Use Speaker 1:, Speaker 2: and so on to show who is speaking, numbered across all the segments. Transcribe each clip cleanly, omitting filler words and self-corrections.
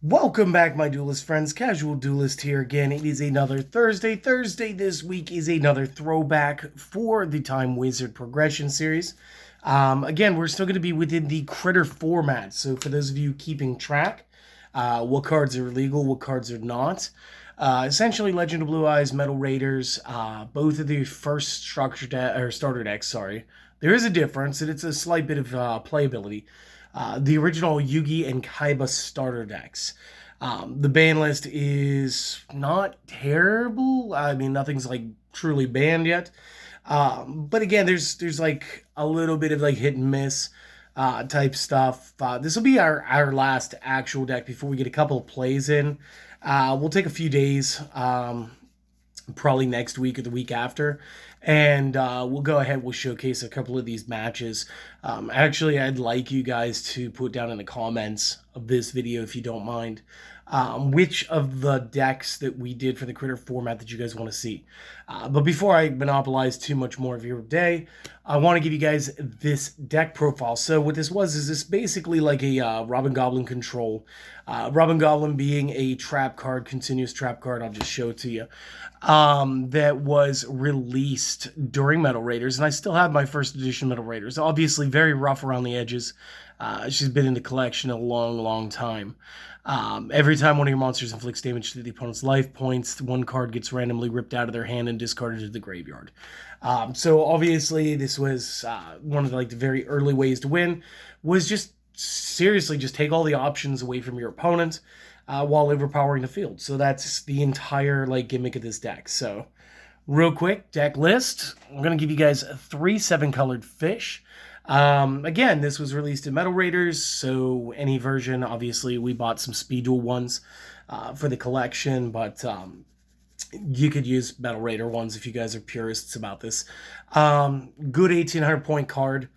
Speaker 1: Welcome back, my duelist friends. Casual Duelist here again. It is another Thursday. Thursday this week is another throwback for the Time Wizard Progression Series. Again, we're still going to be within the Critter format. So for those of you keeping track, what cards are legal, what cards are not. Essentially, Legend of Blue Eyes, Metal Raiders, both of the first starter decks. Sorry, there is a difference, and it's a slight bit of playability. The original Yugi and Kaiba starter decks. The ban list is not terrible. I mean, nothing's like truly banned yet. But again, there's like a little bit of like hit and miss type stuff. This will be our last actual deck before we get a couple of plays in. We'll take a few days. Probably next week or the week after, and we'll go ahead, we'll showcase a couple of these matches. Actually, I'd like you guys to put down in the comments of this video, if you don't mind, which of the decks that we did for the Critter format that you guys want to see. But before I monopolize too much more of your day, I want to give you guys this deck profile. So what this was is this basically like a Robbin Goblin control. Robbin Goblin being a trap card, continuous trap card. I'll just show it to you. That was released during Metal Raiders, and I still have my first edition Metal Raiders. Obviously, very rough around the edges. She's been in the collection a long, long time. Every time one of your monsters inflicts damage to the opponent's life points, one card gets randomly ripped out of their hand and discarded to the graveyard. So obviously, this was one of the very early ways to win. Was just seriously just take all the options away from your opponent while overpowering the field. So that's the entire gimmick of this deck. So real quick, deck list. I'm going to give you guys 3 7-colored fish. Again, this was released in Metal Raiders, so any version, obviously, we bought some Speed Duel ones for the collection, but you could use Metal Raider ones if you guys are purists about this. Good 1,800-point card.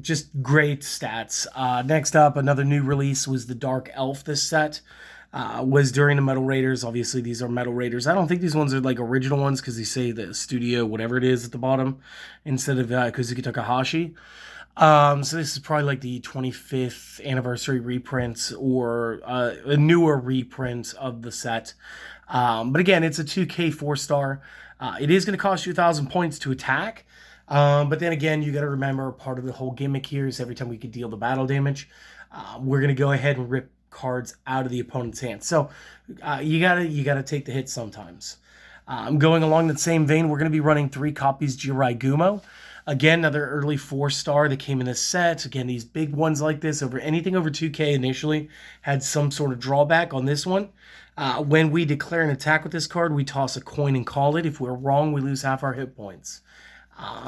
Speaker 1: Just great stats. Next up, another new release was the Dark Elf. This set was during the Metal Raiders. Obviously, these are Metal Raiders. I don't think these ones are original ones because they say the studio, whatever it is at the bottom, instead of Kazuki Takahashi. So this is probably the 25th anniversary reprint or a newer reprint of the set. But again, it's a 2K 4-star. It is going to cost you 1,000 points to attack. But then again, you got to remember part of the whole gimmick here is every time we could deal the battle damage, we're going to go ahead and rip cards out of the opponent's hand. So you gotta take the hit sometimes. Going along that same vein, we're going to be running 3 copies Jiraiya. Again, another early 4-star that came in this set. Again, these big ones like this, anything over 2K initially had some sort of drawback. On this one, when we declare an attack with this card, we toss a coin and call it. If we're wrong, we lose half our hit points.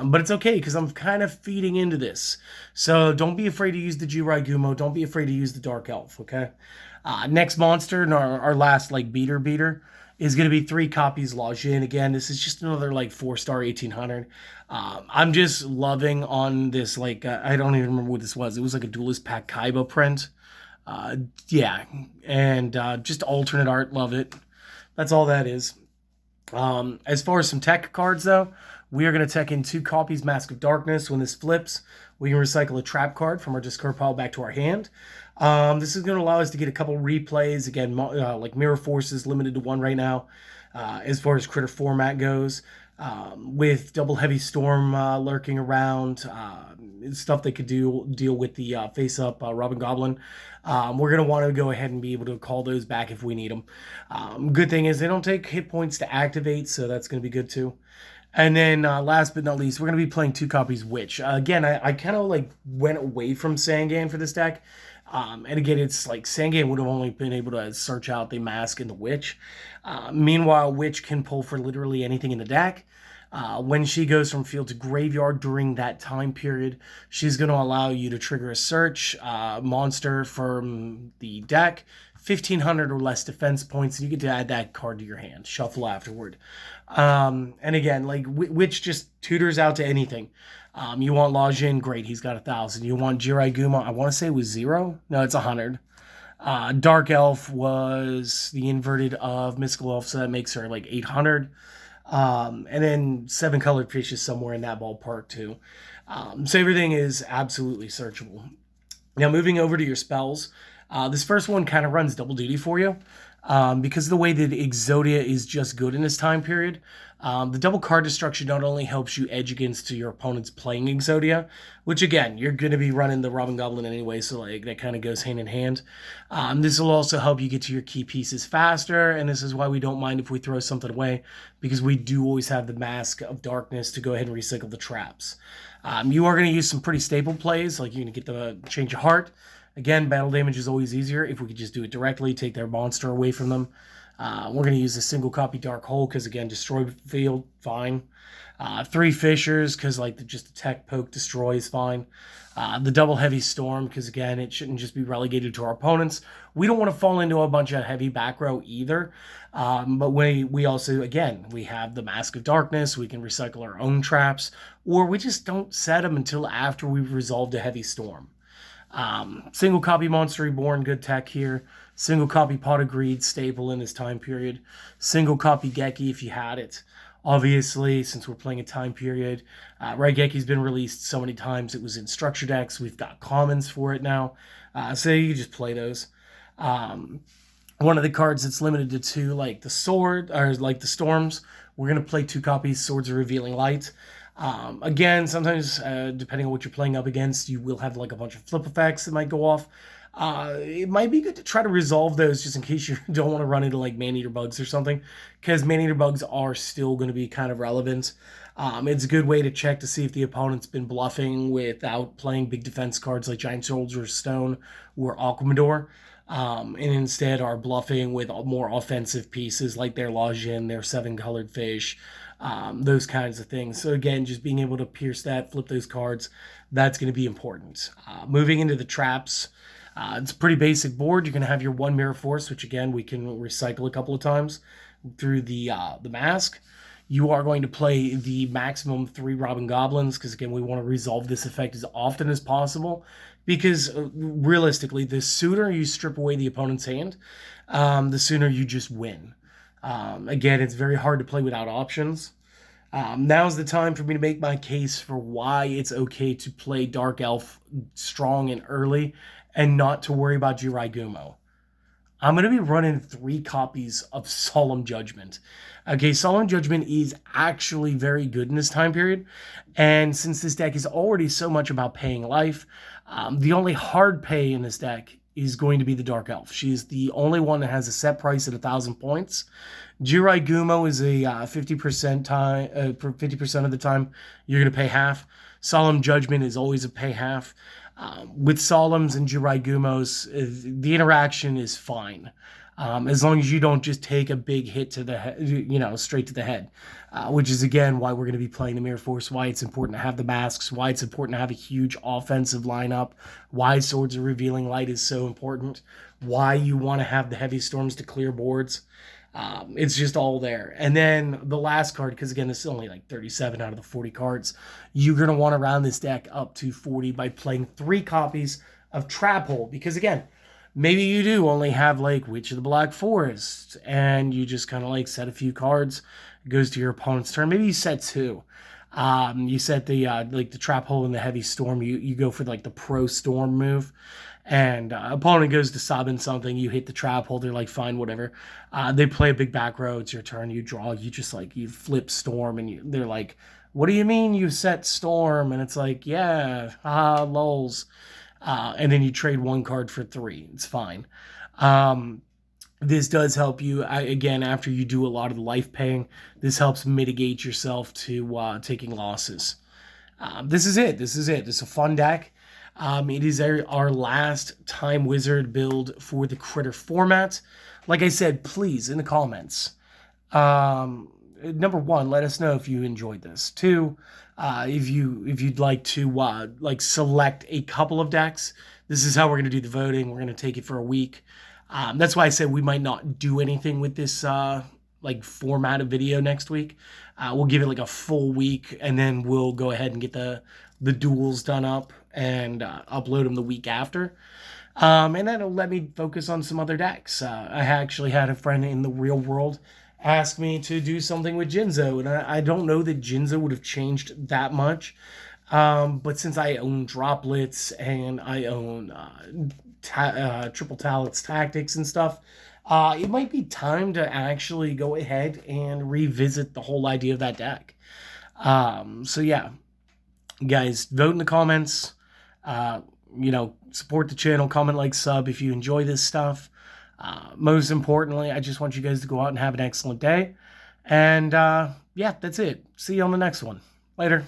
Speaker 1: But it's okay because I'm kind of feeding into this. So don't be afraid to use the Jiraiya. Don't be afraid to use the Dark Elf, okay? Next monster, and our last beater, is going to be 3 copies Lajin. Again, this is just another 4-star 1,800. I'm just loving on this, I don't even remember what this was. It was a Duelist Pack Kaiba print. Yeah, and just alternate art, love it. That's all that is. As far as some tech cards, though, we are going to tech in 2 copies Mask of Darkness. When this flips, we can recycle a trap card from our discard pile back to our hand. This is going to allow us to get a couple replays. Again, Mirror Force is limited to 1 right now, as far as Critter format goes. With Double Heavy Storm lurking around, stuff that could deal with the face-up Robbin Goblin. We're going to want to go ahead and be able to call those back if we need them. Good thing is they don't take hit points to activate, so that's going to be good too. And then last but not least, we're going to be playing 2 copies Witch. Again, I kind of went away from Sangan for this deck. And again, it's Sangan would have only been able to search out the Mask and the Witch. Meanwhile, Witch can pull for literally anything in the deck. When she goes from field to graveyard during that time period, she's going to allow you to trigger a search monster from the deck, 1,500 or less defense points, and you get to add that card to your hand, shuffle afterward. And again, Witch just tutors out to anything. You want Lajin, great, he's got 1,000. You want Jiraiya, I want to say it was 0. No, it's 100. Dark Elf was the inverted of Mystical Elf, so that makes her 800. And then 7-colored fish is somewhere in that ballpark too. So everything is absolutely searchable. Now moving over to your spells, This first one kind of runs double duty for you. Because of the way that Exodia is just good in this time period, the double card destruction not only helps you edge against your opponents playing Exodia, which again, you're going to be running the Robbin Goblin anyway, so like that kind of goes hand in hand. This will also help you get to your key pieces faster, and this is why we don't mind if we throw something away, because we do always have the Mask of Darkness to go ahead and recycle the traps. You are going to use some pretty staple plays, like you're going to get the Change of Heart. Again, battle damage is always easier if we could just do it directly, take their monster away from them. We're going to use a single copy Dark Hole because, again, destroy field, fine. 3 Fissures because, like, just the tech poke destroy is fine. The double Heavy Storm because, again, it shouldn't just be relegated to our opponents. We don't want to fall into a bunch of heavy back row either. But we also, again, we have the Mask of Darkness. We can recycle our own traps. Or we just don't set them until after we've resolved a Heavy Storm. Single copy Monster Reborn, good tech here. Single copy Pot of Greed, staple in this time period. Single copy Geki if you had it. Obviously, since we're playing a time period, Raigeki's been released so many times. It was in structure decks. We've got commons for it now. So you just play those. One of the cards that's limited to 2, like the Sword, or like the Storms, we're going to play 2 copies, Swords of Revealing Light. Again, sometimes, depending on what you're playing up against, you will have like a bunch of flip effects that might go off. It might be good to try to resolve those just in case you don't want to run into like Man-Eater bugs or something, because Man-Eater bugs are still going to be kind of relevant. It's a good way to check to see if the opponent's been bluffing without playing big defense cards like Giant Soldier of Stone or Aquamador. And instead are bluffing with more offensive pieces like their Lajin, their 7-colored fish, those kinds of things. So again, just being able to pierce that, flip those cards, that's going to be important. Moving into the traps, it's a pretty basic board. You're going to have your 1 Mirror Force, which again, we can recycle a couple of times through the Mask. You are going to play the maximum 3 Robbin Goblins, because again, we want to resolve this effect as often as possible, because realistically, the sooner you strip away the opponent's hand, the sooner you just win. Again, it's very hard to play without options. Now's the time for me to make my case for why it's okay to play Dark Elf strong and early and not to worry about Jiraiya. I'm going to be running 3 copies of Solemn Judgment. Okay, Solemn Judgment is actually very good in this time period. And since this deck is already so much about paying life, the only hard pay in this deck is going to be the Dark Elf. She's the only one that has a set price at 1,000 points. Jiraiya is a 50% of the time you're going to pay half. Solemn Judgment is always a pay half. With Solemns and Jiraiya, the interaction is fine. As long as you don't just take a big hit to the head, straight to the head, which is again why we're going to be playing the Mirror Force, why it's important to have the masks, why it's important to have a huge offensive lineup, why Swords of Revealing Light is so important, why you want to have the Heavy Storms to clear boards. It's just all there. And then the last card, because again, this is only like 37 out of the 40 cards, you're going to want to round this deck up to 40 by playing 3 copies of Trap Hole, because again, maybe you do only have like Witch of the Black Forest, and you just kind of like set a few cards. It goes to your opponent's turn. Maybe you set 2. You set the like the Trap Hole and the Heavy Storm. You go for like the Pro Storm move, and opponent goes to summon something. You hit the Trap Hole. They're like, fine, whatever. They play a big back row. It's your turn. You draw. You just like you flip Storm, and they're like, what do you mean you set Storm? And it's like, yeah, lols. And then you trade 1 card for 3. It's fine. This does help you, again, after you do a lot of the life paying, this helps mitigate yourself to taking losses. This is it. This is a fun deck. It is our last Time Wizard build for the Critter format. Like I said, please, in the comments, number 1, let us know if you enjoyed this. 2, if you'd like to select a couple of decks. This is how we're going to do the voting. We're going to take it for a week. That's why I said we might not do anything with this format of video next week. We'll give it like a full week, and then we'll go ahead and get the duels done up and upload them the week after. And that'll let me focus on some other decks. I actually had a friend in the real world ask me to do something with Jinzo, and I don't know that Jinzo would have changed that much. But since I own Droplets and I own triple talents tactics and stuff, it might be time to actually go ahead and revisit the whole idea of that deck. So yeah, guys, vote in the comments. Support the channel, comment, like, sub if you enjoy this stuff. Most importantly, I just want you guys to go out and have an excellent day. And yeah, that's it. See you on the next one. Later.